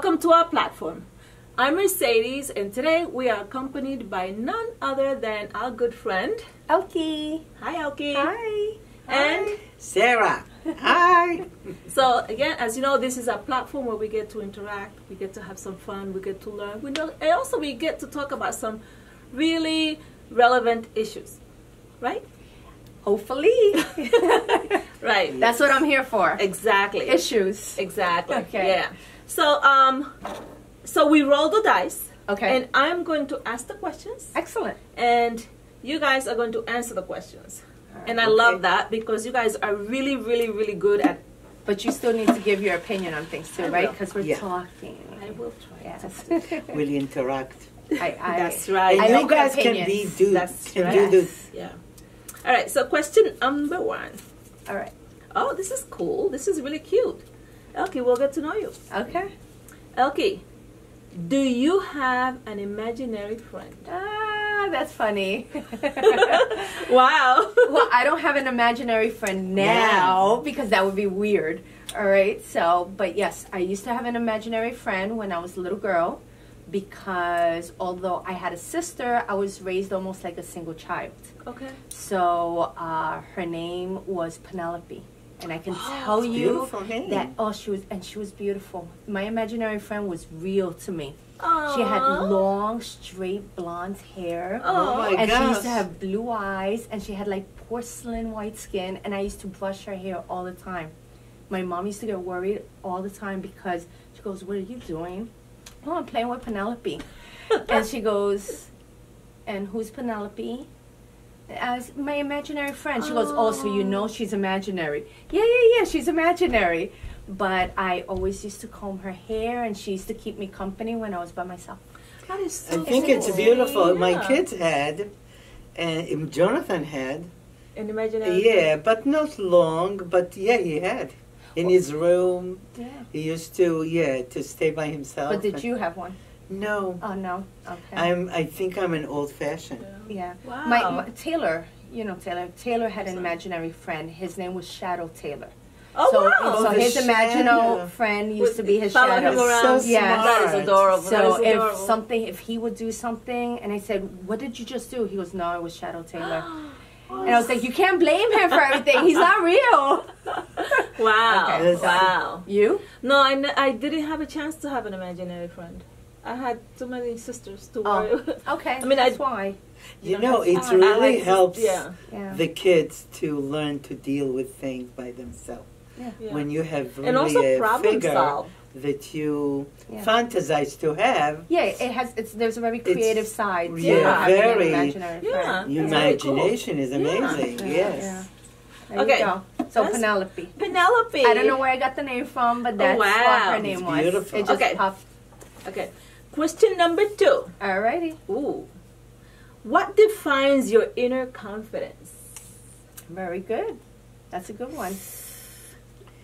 Welcome to our platform. I'm Mercedes, and today we are accompanied by none other than our good friend, Elkie. Hi, Elkie. Hi. And Hi. Sarah. Hi. So again, as you know, this is a platform where we get to interact, we get to have some fun, we get to learn, and also we get to talk about some really relevant issues, right? Hopefully. Right. That's what I'm here for. Exactly. Issues. Exactly. Okay. Yeah. So we roll the dice. Okay. And I'm going to ask the questions. Excellent. And you guys are going to answer the questions. Right. And I love that because you guys are really, really, really good at. But you still need to give your opinion on things too, right? Because we're talking. I will try. Yes. We'll interact. That's right. And I you like guys your can opinions. be That's right. do this. Yeah. All right. So question number 1. All right. Oh, this is cool. This is really cute. Elkie, we'll get to know you. Okay. Elkie, do you have an imaginary friend? Ah, that's funny. Wow. Well, I don't have an imaginary friend now because that would be weird. All right. So, but yes, I used to have an imaginary friend when I was a little girl because although I had a sister, I was raised almost like a single child. Okay. So her name was Penelope. And I can tell you that she was beautiful. My imaginary friend was real to me. Aww. She had long, straight, blonde hair. Oh my and gosh. she used to have blue eyes, and she had like porcelain white skin. And I used to brush her hair all the time. My mom used to get worried all the time because she goes, "What are you doing?" "Oh, I'm playing with Penelope." And she goes, "And who's Penelope?" "As my imaginary friend." She goes, "Oh, so you know she's imaginary?" Yeah, she's imaginary. But I always used to comb her hair, and she used to keep me company when I was by myself. That is so I think it's cool. beautiful. Yeah. My kids had, and Jonathan had. An imaginary Yeah, but not long. But yeah, he had. In his room. Yeah. He used to stay by himself. But did you have one? No. Oh, no. Okay. I think I'm an old fashioned. Yeah. Wow. My Taylor, you know Taylor. Taylor had an imaginary friend. His name was Shadow Taylor. Oh, So, wow. so the his imaginary shadow. friend used to be his Follow shadow. him around. So Yeah. That is smart. adorable. So that is adorable. if he would do something, and I said, "What did you just do?" He goes, "No, it was Shadow Taylor." And I was like, "You can't blame him for everything. He's not real." Wow. Okay. Wow. You? No, I didn't have a chance to have an imaginary friend. I had too many sisters to worry with. Okay. I mean, that's why. You know, it fine. really I helps Yeah. Yeah. the kids to learn to deal with things by themselves. Yeah. When you have really And also a problem figure solve. that you Yeah. fantasize to have, Yeah, it has. There's a very creative side. To yeah, having an very- imaginary Yeah. friend. your That's very cool. imagination is amazing. Yeah, Yes. yeah. There Okay. you go. So That's- Penelope. Penelope. I don't know where I got the name from, but that's wow. what her It's name was. beautiful. It just Okay. popped. Okay. Question number 2. Alrighty. Ooh. What defines your inner confidence? Very good. That's a good one.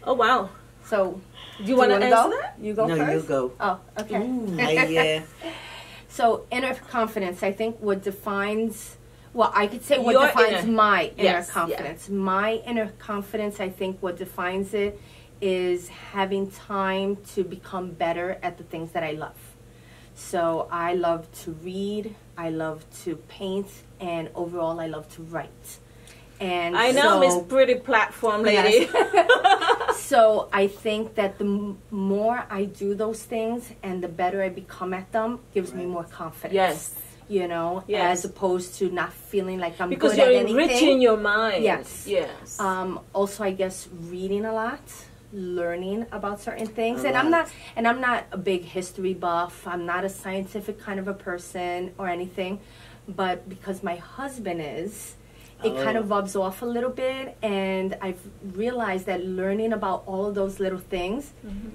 Oh, wow. So, Do you want to wanna answer go? that? You go No, first? you go. Oh, okay. So, inner confidence, I think what defines, well, I could say what Your defines inner- my inner Yes, confidence. My inner confidence, I think what defines it is having time to become better at the things that I love. So I love to read, I love to paint, and overall I love to write. And I know, so, Miss Pretty Platform Lady. So I think that the more I do those things and the better I become at them, gives me more confidence. Yes. You know, Yes. as opposed to not feeling like I'm Because good you're at anything. enriching your mind. Yes. Yes. Also, I guess reading a lot, learning about certain things, A and I'm lot. not a big history buff. I'm not a scientific kind of a person or anything, but because my husband is, it kind of rubs off a little bit, and I've realized that learning about all of those little things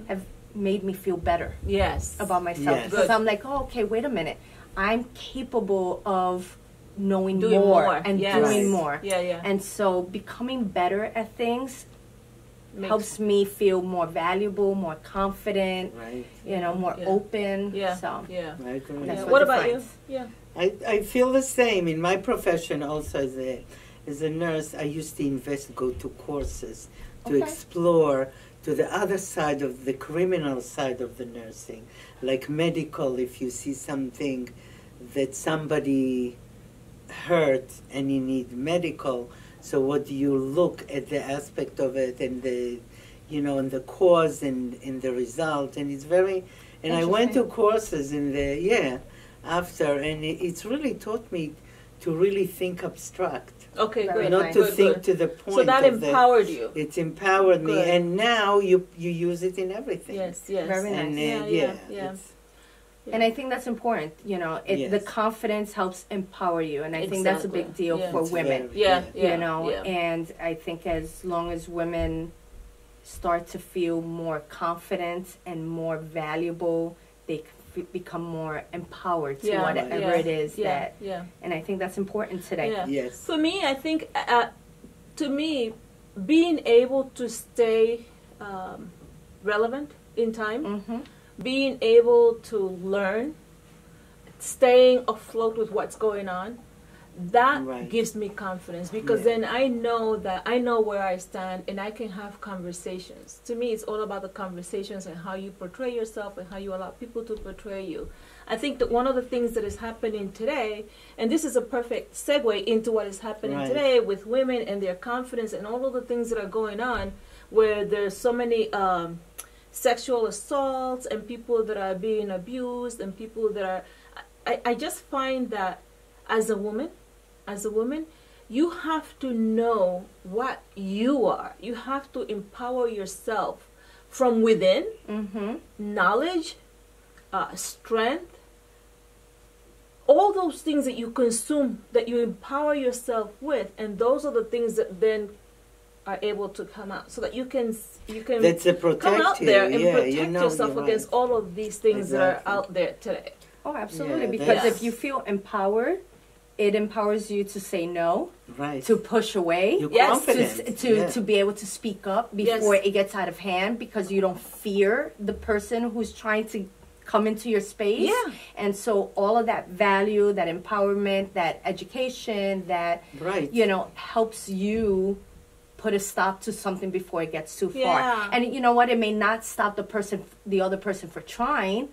have made me feel better yes. about myself. Yes. Because Good. I'm like, oh, okay, wait a minute, I'm capable of knowing Doing more and Yes. doing more. Yeah, yeah. And so becoming better at things Makes- helps me feel more valuable, more confident, Right. you know, more Yeah. open. Yeah. So Yeah. I agree. That's Yeah. what What about you? defines. Yeah. I feel the same. In my profession also as a nurse, I used to go to courses to Okay. explore, to the other side of the criminal side of the nursing, like medical. If you see something that somebody hurt and you need medical, so what do you look at the aspect of it and the, you know, and the cause and the result, and it's very. And I went to courses in the after, and it's really taught me to really think abstract. Okay, good. Not to think to the point. So that empowered you. It's empowered me, and now you use it in everything. Yes, yes. Very nice. And, Yeah. And I think that's important. You know, the confidence helps empower you, and I think that's a big deal for It's women. Yeah. You know, and I think as long as women start to feel more confident and more valuable, they become more empowered to whatever it is that. And I think that's important today. Yes. For me, I think, to me, being able to stay relevant in time, being able to learn, staying afloat with what's going on, that gives me confidence, because then I know that I know where I stand and I can have conversations. To me, it's all about the conversations and how you portray yourself and how you allow people to portray you. I think that one of the things that is happening today, and this is a perfect segue into what is happening today with women and their confidence and all of the things that are going on, where there's so many sexual assaults and people that are being abused and people that are... I just find that as a woman, you have to know what you are. You have to empower yourself from within, knowledge, strength, all those things that you consume, that you empower yourself with, and those are the things that then are able to come out, so that you can That's a come out there and protect you know, yourself against all of these things that are out there today. Oh, absolutely, because if you feel empowered, it empowers you to say no, to push away, to be able to speak up before it gets out of hand, because you don't fear the person who's trying to come into your space. And so all of that value, that empowerment, that education, that you know, helps you put a stop to something before it gets too far. And you know what? It may not stop the other person for trying.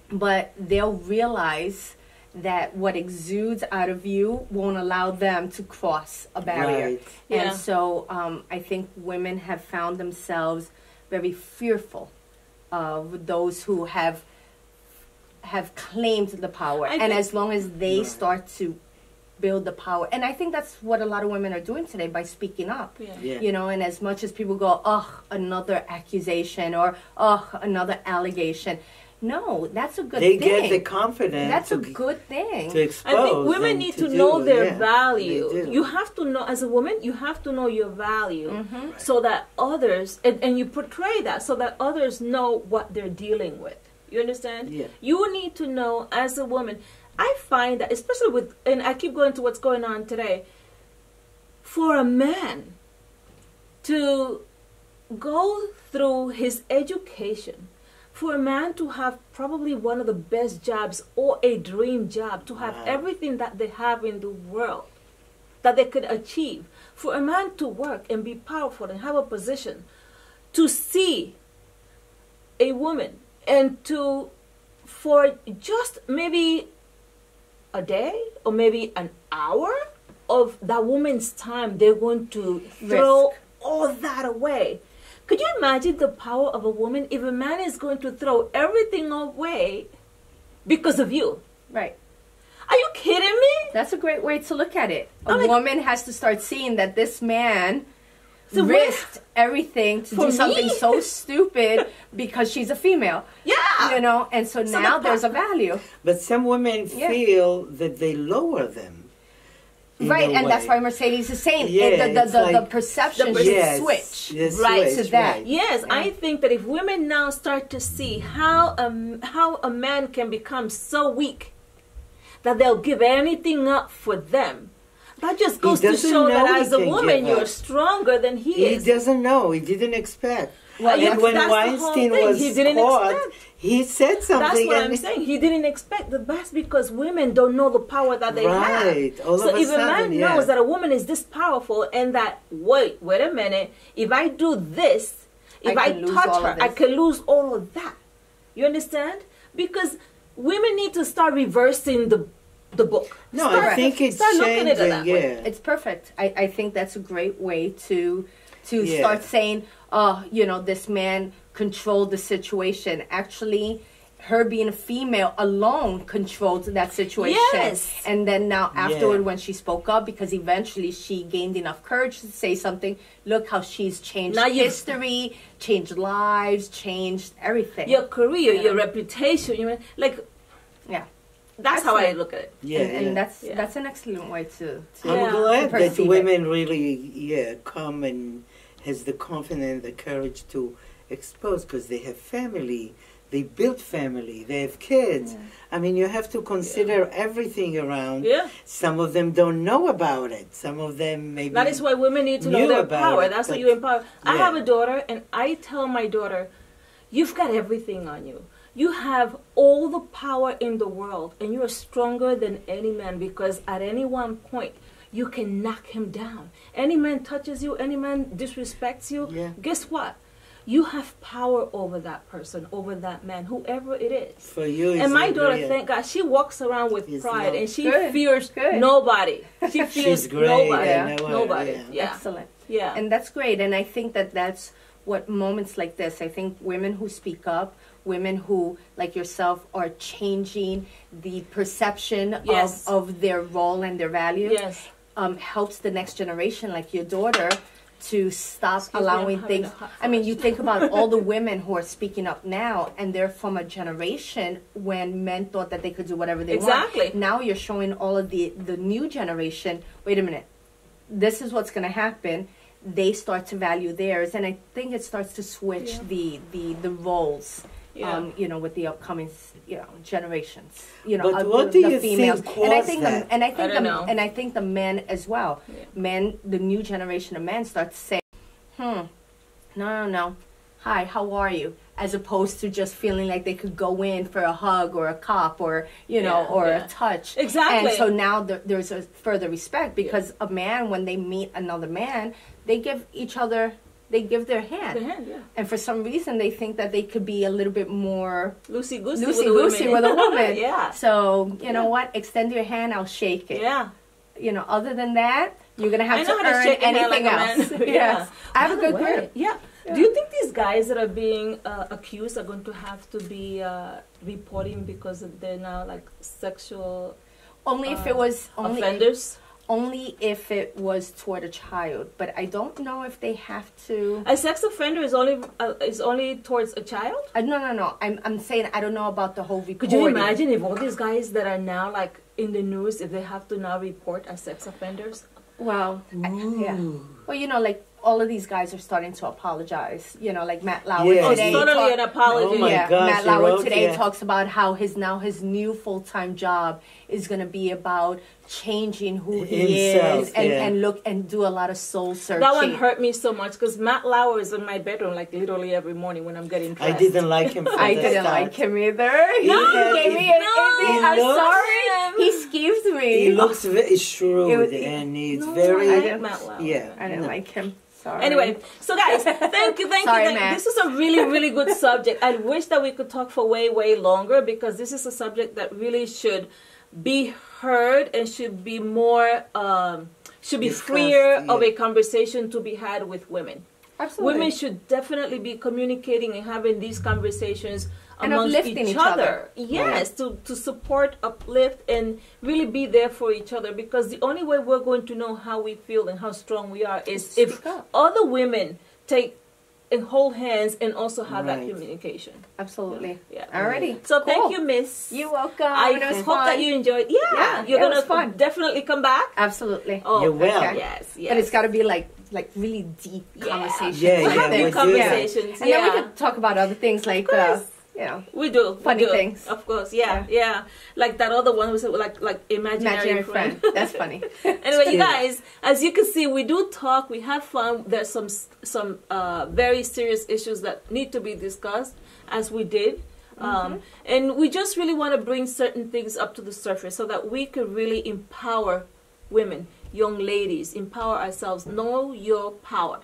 But they'll realize that what exudes out of you won't allow them to cross a barrier. And so I think women have found themselves very fearful of those who have claimed the power. And as long as they start to build the power, and I think that's what a lot of women are doing today by speaking up. You know, and as much as people go, oh, another accusation, or oh, another allegation. No, that's a good thing. They get the confidence. That's a good thing. To expose. I think women need to know their value. You have to know, as a woman, you have to know your value, so that others, and you portray that so that others know what they're dealing with. You understand? You need to know, as a woman. I find that, especially with, and I keep going to what's going on today, for a man to go through his education, for a man to have probably one of the best jobs or a dream job, to have everything that they have in the world that they could achieve, for a man to work and be powerful and have a position, to see a woman and for just maybe a day or maybe an hour of that woman's time, they're going to throw all that away. Could you imagine the power of a woman if a man is going to throw everything away because of you? Are you kidding me? That's a great way to look at it. A woman has to start seeing that this man risked everything to do something so stupid because she's a female. You know, and so now there's a value. But some women feel that they lower them. And that's why Mercedes is saying the perception should switch to that. I think that if women now start to see how a man can become so weak that they'll give anything up for them, that just goes to show that as a woman you're stronger than he is. He doesn't know. He didn't expect. And when Weinstein was caught, he said something. That's what I'm saying. He didn't expect. That's because women don't know the power that they have. So if a man knows that a woman is this powerful and that, wait a minute, if I do this, If I touch her, I can lose all of that. You understand? Because women need to start reversing the book. No, I think it's changing. It's perfect. I think that's a great way to start saying, oh, you know, this man controlled the situation. Actually, her being a female alone controlled that situation. Yes. And then now afterward, when she spoke up, because eventually she gained enough courage to say something, look how she's changed history, changed lives, changed everything. Your career, your reputation, that's how I look at it. And that's an excellent way to I'm glad that women really come and has the confidence, the courage to expose, because they have family, they build family, they have kids. I mean, you have to consider everything around. Some of them don't know about it. Some of them maybe that is why women need to know their power. That's what you empower. I have a daughter, and I tell my daughter, you've got everything on you. You have all the power in the world, and you are stronger than any man, because at any one point, you can knock him down. Any man touches you, any man disrespects you, guess what? You have power over that person, over that man, whoever it is. For you, and my daughter, thank God, she walks around with pride, and she fears nobody. She fears nobody. Nobody. Excellent. And that's great. And I think that's what moments like this, I think women who speak up, women who, like yourself, are changing the perception of their role and their value, helps the next generation, like your daughter, to stop allowing things. I mean, you think about all the women who are speaking up now, and they're from a generation when men thought that they could do whatever they want. Now you're showing all of the new generation, wait a minute, this is what's going to happen. They start to value theirs, and I think it starts to switch the roles. You know, with the upcoming, generations. But what do you females. think and I think that? And I think the men as well. Men, the new generation of men start to say, no. Hi, how are you? As opposed to just feeling like they could go in for a hug or a cop or, a touch. Exactly. And so now there's a further respect, because a man, when they meet another man, they give each other, they give their hand. And for some reason, they think that they could be a little bit more loosey-goosey with a woman. So, you know Yeah. what? Extend your hand, I'll shake it. Yeah. You know, other than that, you're going to have I to know how to earn shake a hand anything like a else. man. Yes. I have a good grip. Yeah. Do you think these guys that are being accused are going to have to be reporting because they're now like sexual Only if it was offenders? Only if it was toward a child, but I don't know if they have to. A sex offender is only towards a child? No. I'm saying I don't know about the whole reporting. Could you imagine if all these guys that are now like in the news, if they have to now report as sex offenders? Well, Well, like all of these guys are starting to apologize. Like Matt Lauer today. It's totally an apology. Oh my gosh, Matt Lauer today talks about how his new full-time job is going to be about changing who he is and look and do a lot of soul searching. That one hurt me so much because Matt Lauer is in my bedroom like literally every morning when I'm getting dressed. I didn't like him. I didn't like him either. He gave me I'm sorry. He skeeved me. He looks very shrewd and he's very. I didn't Matt Lauer. I didn't like him. Sorry. Anyway, so guys, thank you. This is a really, really good subject. I wish that we could talk for way, way longer, because this is a subject that really should be heard and should be more, should be freer of a conversation to be had with women. Absolutely. Women should definitely be communicating and having these conversations and amongst each other. Yes, to support, uplift, and really be there for each other, because the only way we're going to know how we feel and how strong we are is if other women take and hold hands and also have that communication. Absolutely. Yeah. Alrighty. So thank you, Miss. You're welcome. I hope that you enjoyed. Yeah, you're gonna definitely come back. Absolutely. Oh, you will. Okay. Yes. But it's got to be like really deep conversations. Deep conversations. And then we could talk about other things like we do funny things. Of course, yeah. Like that other one was like imaginary friend. That's funny. Anyway, you guys, as you can see, we do talk. We have fun. There's some very serious issues that need to be discussed, as we did. And we just really want to bring certain things up to the surface so that we could really empower women, young ladies, empower ourselves. Know your power.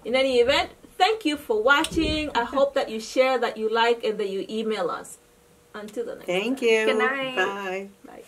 In any event, Thank you for watching. I hope that you share, that you like, and that you email us. Until the next time. Thank you. Good night. Bye. Bye.